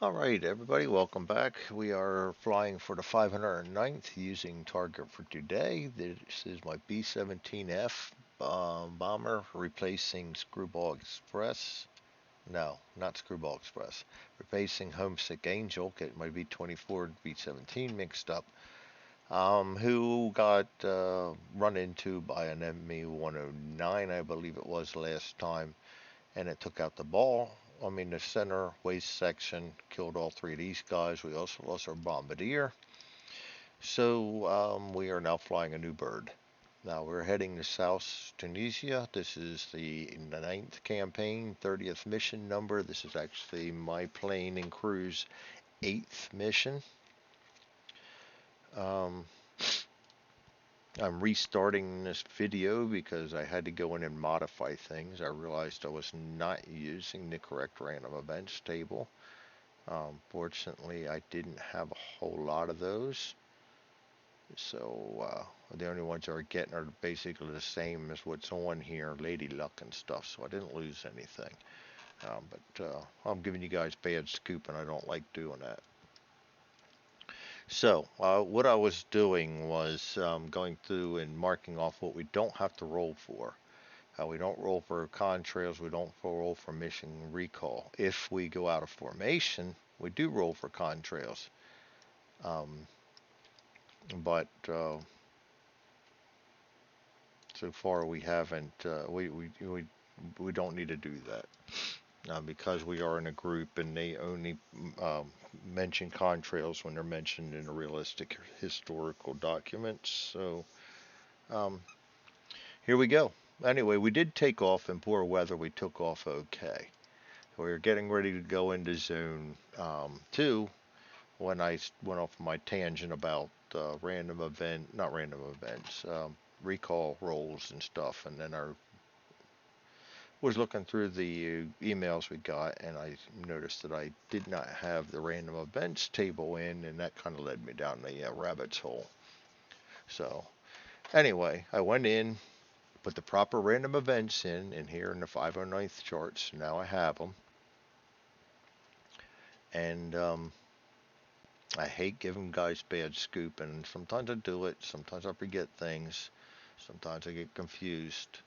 All right, everybody, welcome back. We are flying for the 509th using target for today. This is my B-17F bomber replacing Screwball Express. No, not Screwball Express. Replacing Homesick Angel, get my B-24 and B-17 mixed up. Who got run into by an ME-109, I believe it was last time, and it took out the ball. I mean, the center waist section killed all three of these guys. We also lost our bombardier. So we are now flying a new bird. Now we're heading to South Tunisia. This is the ninth campaign, 30th mission number. This is actually my plane and crew's eighth mission. Um, I'm restarting this video because I had to go in and modify things. I realized I was not using the correct random events table. Fortunately, I didn't have a whole lot of those. So the only ones I are getting are basically the same as what's on here, Lady Luck and stuff. So I didn't lose anything. But I'm giving you guys bad scoop, and I don't like doing that. So what I was doing was going through and marking off what we don't have to roll for. We don't roll for contrails. We don't roll for mission recall. If we go out of formation, we do roll for contrails. Um, but so far we haven't. We don't need to do that because we are in a group and they only um, mention contrails when they're mentioned in a realistic historical documents. So um, here we go. Anyway, we did take off in poor weather. We took off okay. We were getting ready to go into zone 2 when I went off my tangent about random event, not random events, recall rolls and stuff. And then I was looking through the emails we got, and I noticed that I did not have the random events table in, and that kind of led me down the rabbit's hole. So anyway, I went in, put the proper random events in here in the 509th charts. Now I have them, and I hate giving guys bad scoop, and sometimes I do it, sometimes I forget things, sometimes I get confused.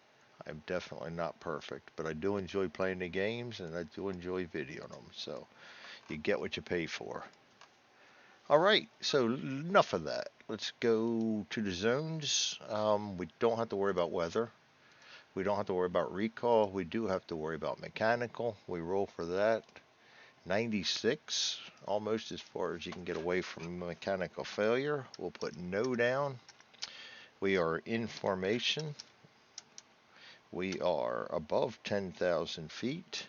I'm definitely not perfect, but I do enjoy playing the games and I do enjoy videoing them, so you get what you pay for. Alright, so enough of that. Let's go to the zones. We don't have to worry about weather. We don't have to worry about recall. We do have to worry about mechanical. We roll for that. 96, almost as far as you can get away from mechanical failure. We'll put no down. We are in formation. We are above 10,000 feet.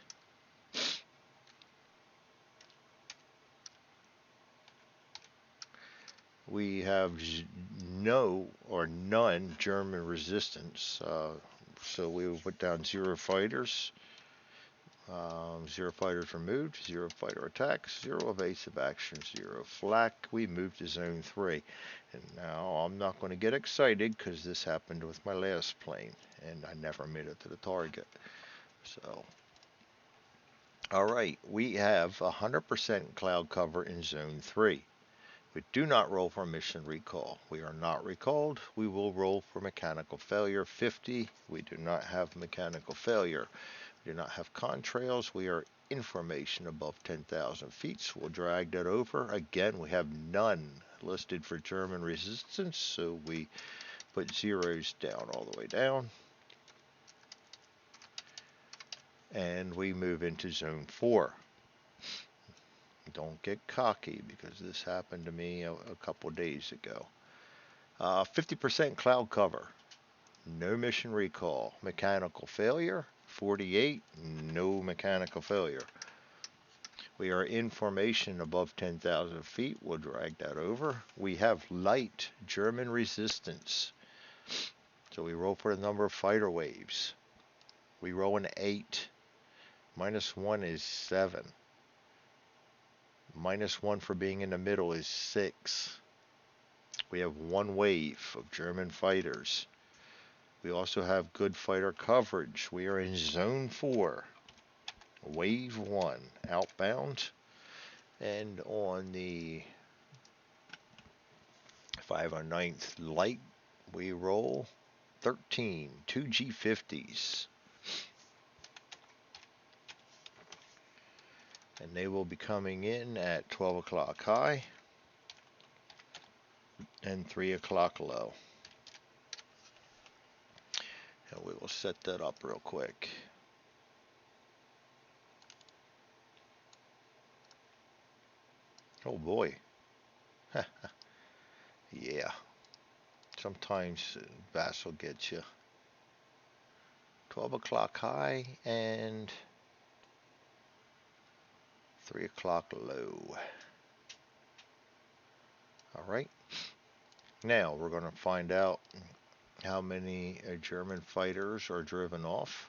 We have no or none German resistance. So we will put down zero fighters. Zero fighters removed, zero fighter attacks, zero evasive action, zero flak. We moved to zone 3. And now I'm not going to get excited because this happened with my last plane and I never made it to the target. So, alright, we have 100% cloud cover in zone 3. We do not roll for mission recall. We are not recalled. We will roll for mechanical failure 50. We do not have mechanical failure. We do not have contrails. We are in formation above 10,000 feet. So we'll drag that over. Again, we have none listed for German resistance. So we put zeros down all the way down. And we move into zone 4. Don't get cocky because this happened to me a couple days ago. 50% cloud cover. No mission recall. Mechanical failure. 48. No mechanical failure. We are in formation above 10,000 feet. We'll drag that over. We have light German resistance. So we roll for the number of fighter waves. We roll an 8. -1 is 7. -1 for being in the middle is 6. We have one wave of German fighters. We also have good fighter coverage. We are in zone 4. Wave 1. Outbound. And on the 509th light, we roll 13, 2 G50s. And they will be coming in at 12 o'clock high and 3 o'clock low. And we will set that up real quick. Oh boy. Yeah. Sometimes bass will get you. 12 o'clock high and 3 o'clock low. Alright. Now we're going to find out how many German fighters are driven off.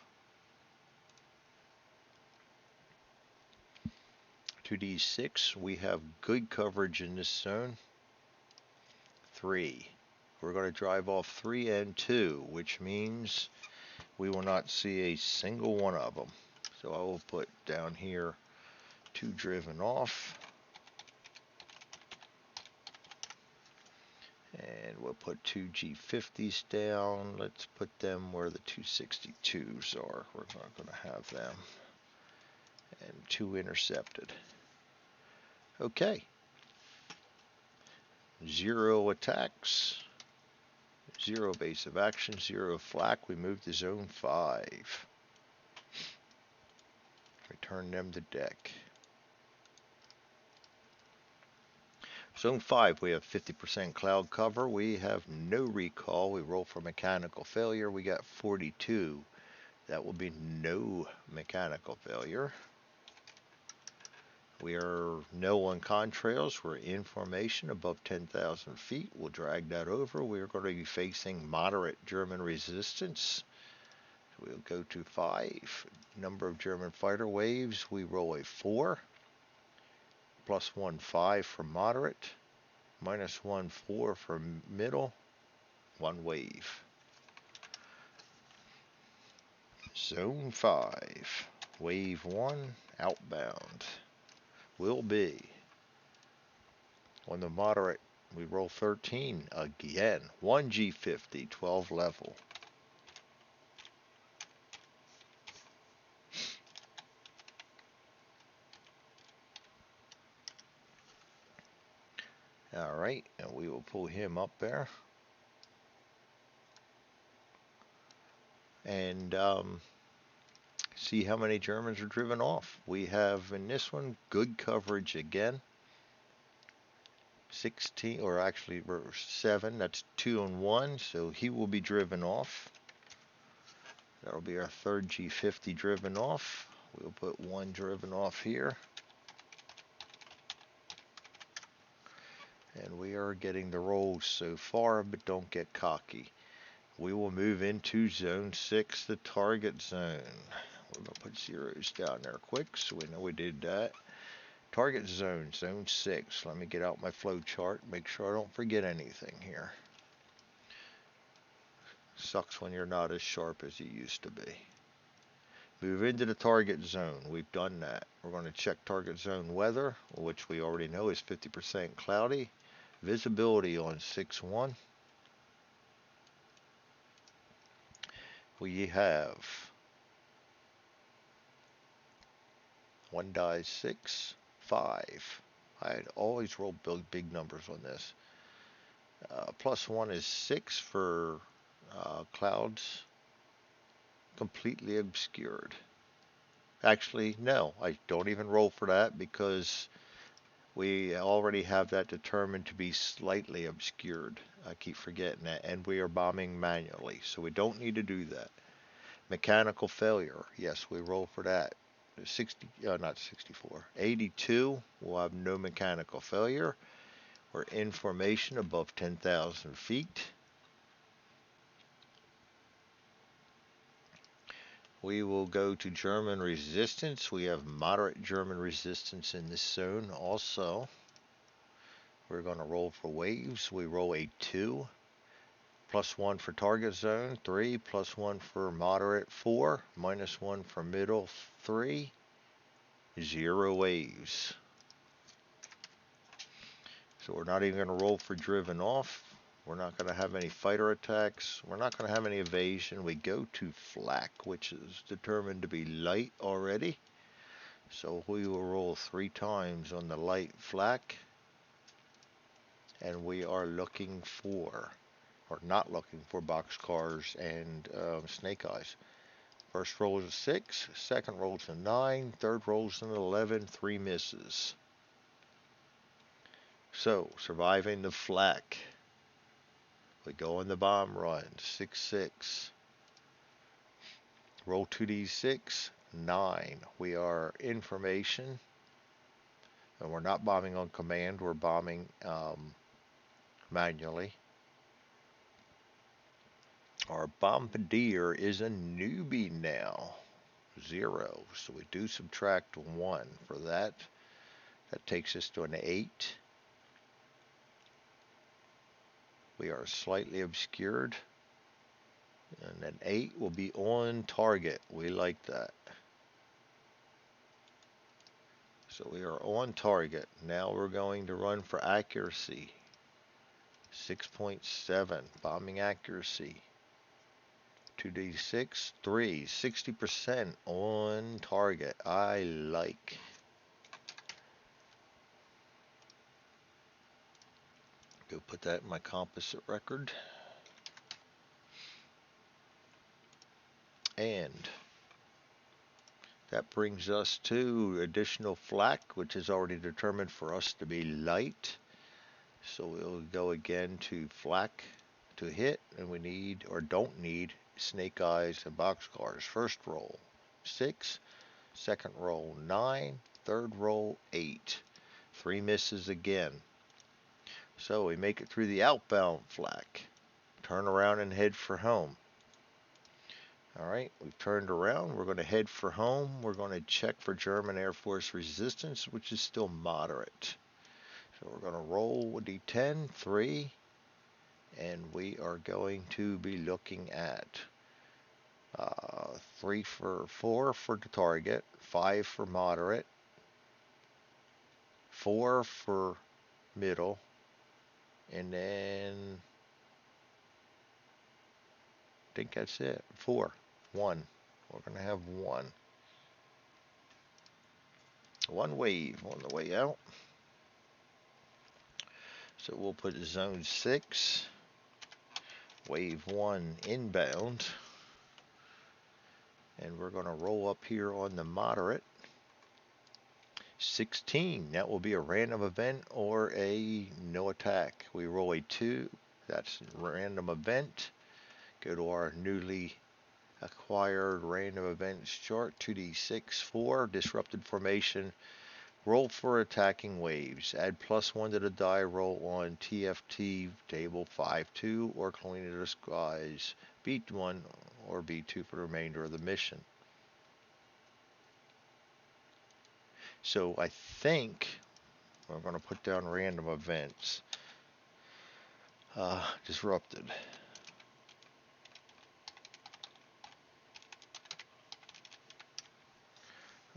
2D6, we have good coverage in this zone. 3. We're going to drive off 3 and 2, which means we will not see a single one of them. So I will put down here 2 driven off. And we'll put 2 G50s down. Let's put them where the 262s are. We're not going to have them. And 2 intercepted. Okay. 0 attacks. 0 base of action. 0 flak. We move to zone 5. Return them to deck. Zone 5, we have 50% cloud cover. We have no recall. We roll for mechanical failure. We got 42. That will be no mechanical failure. We are no on contrails. We're in formation above 10,000 feet. We'll drag that over. We are going to be facing moderate German resistance. We'll go to 5. Number of German fighter waves. We roll a 4. +1, 5 for moderate. -1, 4 for middle. 1 wave. Zone 5. Wave 1 outbound will be on the moderate. We roll 13 again. 1 G50, 12 level. Alright, and we will pull him up there. And see how many Germans are driven off. We have in this one good coverage again. 16, or actually 7, that's 2 and 1, so he will be driven off. That'll be our 3rd G50 driven off. We'll put 1 driven off here. And we are getting the rolls so far, but don't get cocky. We will move into zone 6, the target zone. We're going to put zeros down there quick so we know we did that. Target zone, zone 6. Let me get out my flow chart, make sure I don't forget anything here. Sucks when you're not as sharp as you used to be. Move into the target zone. We've done that. We're going to check target zone weather, which we already know is 50% cloudy. Visibility on 6-1. We have 1 dies 6, 5. I'd always roll big numbers on this. +1 is 6 for clouds completely obscured. Actually, no, I don't even roll for that because we already have that determined to be slightly obscured. I keep forgetting that, and we are bombing manually, so we don't need to do that. Mechanical failure, yes, we roll for that. 82, we'll have no mechanical failure. We're in formation above 10,000 feet. We will go to German resistance. We have moderate German resistance in this zone also. We're going to roll for waves. We roll a 2. +1 for target zone, 3. +1 for moderate, 4. -1 for middle, 3. 0 waves. So we're not even going to roll for driven off. We're not going to have any fighter attacks. We're not going to have any evasion. We go to flak, which is determined to be light already. So we will roll 3 times on the light flak. And we are looking for, or not looking for, boxcars and snake eyes. First roll is a 6, second roll is a 9, third roll is an 11, 3 misses. So, surviving the flak. We go on the bomb run, 6-6. Roll 2d6, 9. We are information, and we're not bombing on command, we're bombing manually. Our bombardier is a newbie now, 0. So we do subtract 1 for that. That takes us to an 8. We are slightly obscured. And an 8 will be on target. We like that. So we are on target. Now we're going to run for accuracy. 6.7. Bombing accuracy. 2d6. 3. 60% on target. I like. Go put that in my composite record. And that brings us to additional flak, which is already determined for us to be light. So we'll go again to flak to hit, and we need, or don't need, snake eyes and boxcars. First roll, 6. Second roll, 9. Third roll, 8. 3 misses again. So we make it through the outbound flak. Turn around and head for home. Alright, we've turned around. We're going to head for home. We're going to check for German Air Force resistance, which is still moderate. So we're going to roll a d10, 3, and we are going to be looking at 4 for the target, 5 for moderate, 4 for middle, and then I think that's it. 4. 1. We're going to have 1. 1 wave on the way out. So we'll put zone 6, wave 1 inbound, and we're going to roll up here on the moderate. 16, that will be a random event or a no attack. We roll a 2, that's random event. Go to our newly acquired random events chart, 2d6, 4, disrupted formation. Roll for attacking waves. Add +1 to the die roll on TFT table 5-2 or Colony of the Skies B1 or B2 for the remainder of the mission. So I think we're going to put down random events. Disrupted.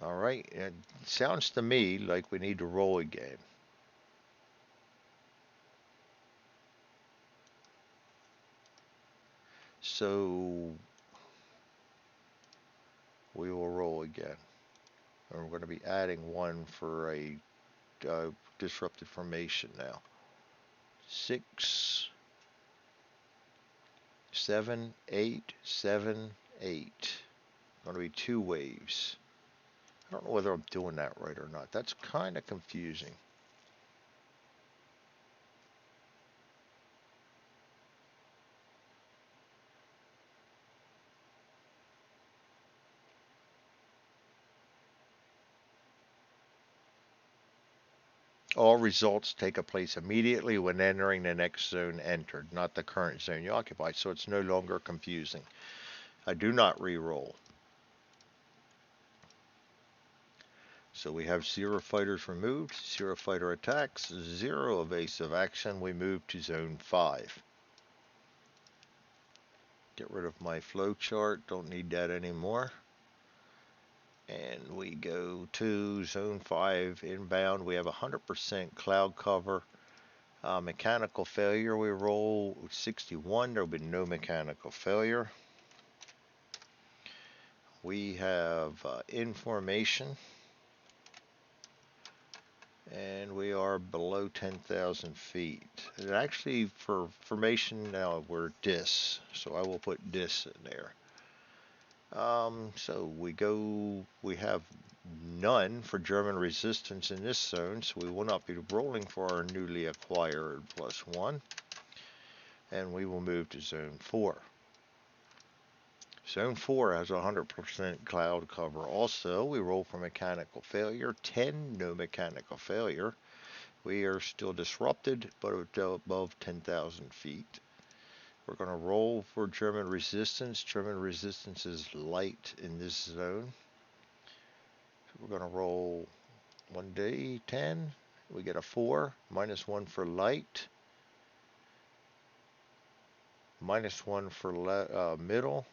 Alright, it sounds to me like we need to roll again. So we will roll again. And we're going to be adding 1 for a disrupted formation now. 6, 7, 8, 7, 8. Going to be 2 waves. I don't know whether I'm doing that right or not. That's kind of confusing. All results take place immediately when entering the next zone entered, not the current zone you occupy, so it's no longer confusing. I do not re-roll. So we have 0 fighters removed, 0 fighter attacks, 0 evasive action. We move to zone 5. Get rid of my flow chart, don't need that anymore. And we go to zone 5 inbound. We have 100% cloud cover. Mechanical failure, we roll 61. There will be no mechanical failure. We have information, and we are below 10,000 feet. And actually, for formation now, we're dis, so I will put dis in there. So we have none for German resistance in this zone, so we will not be rolling for our newly acquired +1. And we will move to zone 4. Zone 4 has 100% cloud cover. Also, we roll for mechanical failure. 10, no mechanical failure. We are still disrupted, but above 10,000 feet. We're going to roll for German resistance. German resistance is light in this zone. So we're going to roll 1d10. We get a 4, -1 for light, -1 for middle.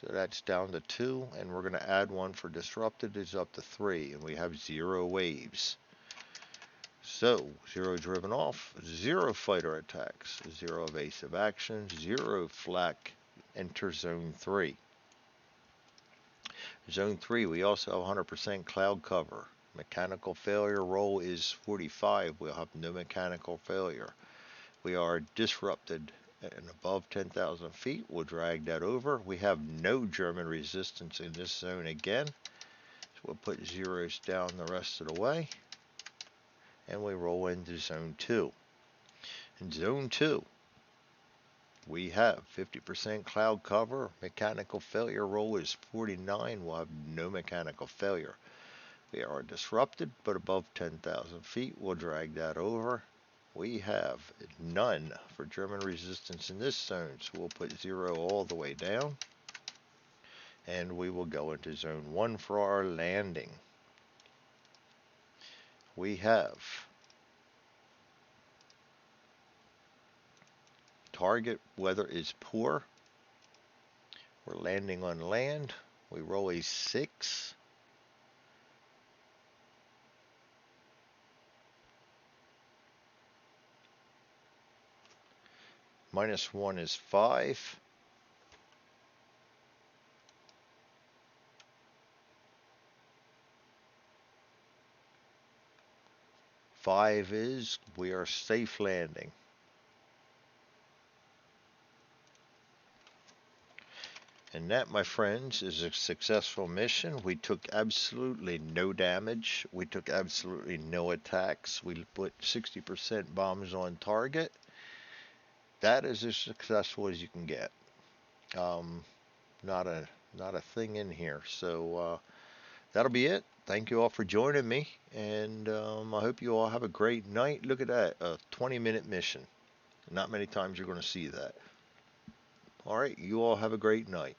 So that's down to 2, and we're going to add 1 for disrupted. It's up to 3, and we have 0 waves. So 0 driven off, 0 fighter attacks, 0 evasive actions, 0 flak. Enter zone 3. Zone 3, we also have 100% cloud cover. Mechanical failure roll is 45. We'll have no mechanical failure. We are disrupted and above 10,000 feet. We'll drag that over. We have no German resistance in this zone again. So we'll put zeros down the rest of the way. And we roll into zone 2. In zone 2, we have 50% cloud cover. Mechanical failure roll is 49. We'll have no mechanical failure. We are disrupted, but above 10,000 feet. We'll drag that over. We have none for German resistance in this zone, so we'll put 0 all the way down. And we will go into zone 1 for our landing. We have target weather is poor. We're landing on land. We roll a 6. -1 is 5. Five is we are safe landing. And that, my friends, is a successful mission. We took absolutely no damage. We took absolutely no attacks. We put 60% bombs on target. That is as successful as you can get. Not a thing in here. So that'll be it. Thank you all for joining me, and I hope you all have a great night. Look at that, a 20-minute mission. Not many times you're going to see that. All right, you all have a great night.